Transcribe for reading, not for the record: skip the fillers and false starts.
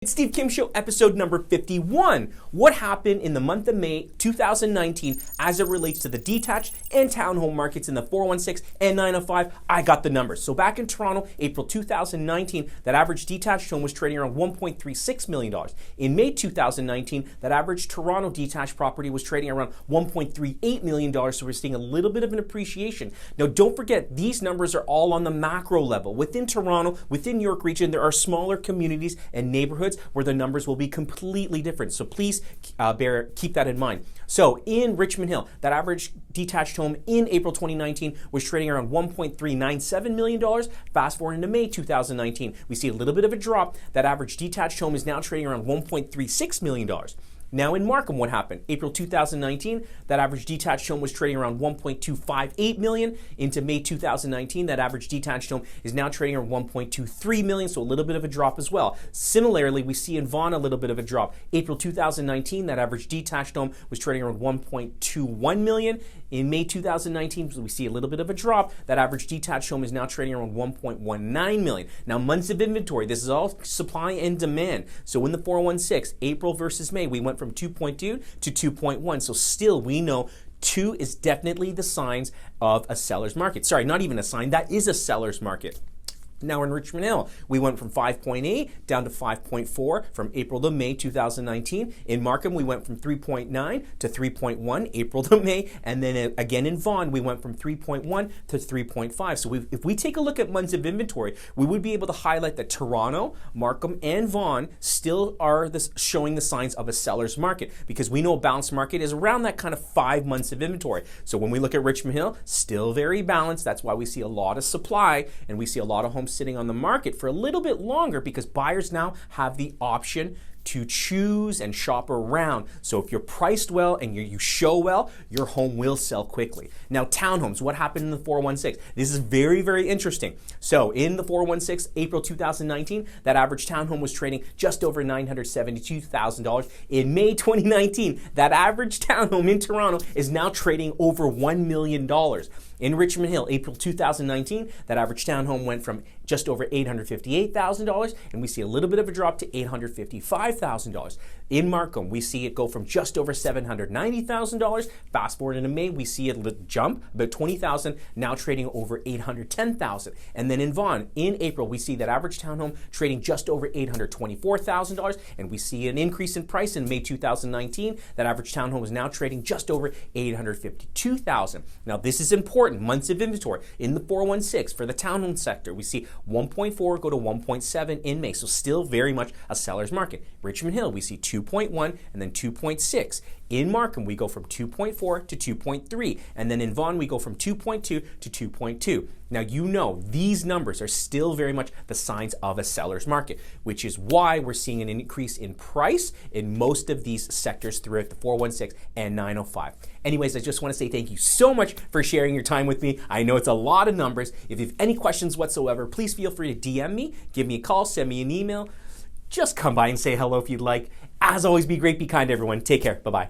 It's Steve Kim Show, episode number 51. What happened in the month of May 2019 as it relates to the detached and townhome markets in the 416 and 905? I got the numbers. So back in Toronto, April 2019, that average detached home was trading around $1.36 million. In May 2019, that average Toronto detached property was trading around $1.38 million. So we're seeing a little bit of an appreciation. Now, don't forget, these numbers are all on the macro level. Within Toronto, within New York region, there are smaller communities and neighborhoods where the numbers will be completely different. So please keep that in mind. So in Richmond Hill, that average detached home in April 2019 was trading around $1.397 million. Fast forward into May 2019, we see a little bit of a drop. That average detached home is now trading around $1.36 million. Now in Markham, what happened? April 2019, that average detached home was trading around $1.258 million. Into May 2019, that average detached home is now trading around $1.23 million, so a little bit of a drop as well. Similarly, we see in Vaughan a little bit of a drop. April 2019, that average detached home was trading around $1.21 million. In May 2019, we see a little bit of a drop. That average detached home is now trading around $1.19 million. Now, months of inventory, this is all supply and demand. So in the 416, April versus May, we went from 2.2 to 2.1. So still, we know 2 is definitely the signs of a seller's market. Sorry, not even a sign, that is a seller's market. Now in Richmond Hill, we went from 5.8 down to 5.4 from April to May 2019. In Markham, we went from 3.9 to 3.1 April to May. And then again in Vaughan, we went from 3.1 to 3.5. So if we take a look at months of inventory, we would be able to highlight that Toronto, Markham, and Vaughan still are showing the signs of a seller's market, because we know a balanced market is around that kind of 5 months of inventory. So when we look at Richmond Hill, still very balanced. That's why we see a lot of supply and we see a lot of homes sitting on the market for a little bit longer, because buyers now have the option to choose and shop around. So if you're priced well and you show well, your home will sell quickly. Now, townhomes, what happened in the 416? This is very, very interesting. So in the 416, April 2019, that average townhome was trading just over $972,000. In May 2019, that average townhome in Toronto is now trading over $1 million. In Richmond Hill, April 2019, that average townhome went from just over $858,000, and we see a little bit of a drop to $855,000. In Markham, we see it go from just over $790,000. Fast forward into May, we see it jump about $20,000, now trading over $810,000. And then in Vaughan, in April, we see that average townhome trading just over $824,000, and we see an increase in price in May 2019. That average townhome is now trading just over $852,000. Now, this is important. Months of inventory in the 416 for the townhome sector, we see 1.4 go to 1.7 in May, so still very much a seller's market. Richmond Hill, we see 2.1 and then 2.6. In Markham, we go from 2.4 to 2.3, and then in Vaughan, we go from 2.2 to 2.2. Now, you know these numbers are still very much the signs of a seller's market, which is why we're seeing an increase in price in most of these sectors throughout the 416 and 905. Anyways, I just want to say thank you so much for sharing your time with me. I know it's a lot of numbers. If you have any questions whatsoever, please feel free to DM me, give me a call, send me an email. Just come by and say hello if you'd like. As always, be great, be kind, everyone. Take care. Bye-bye.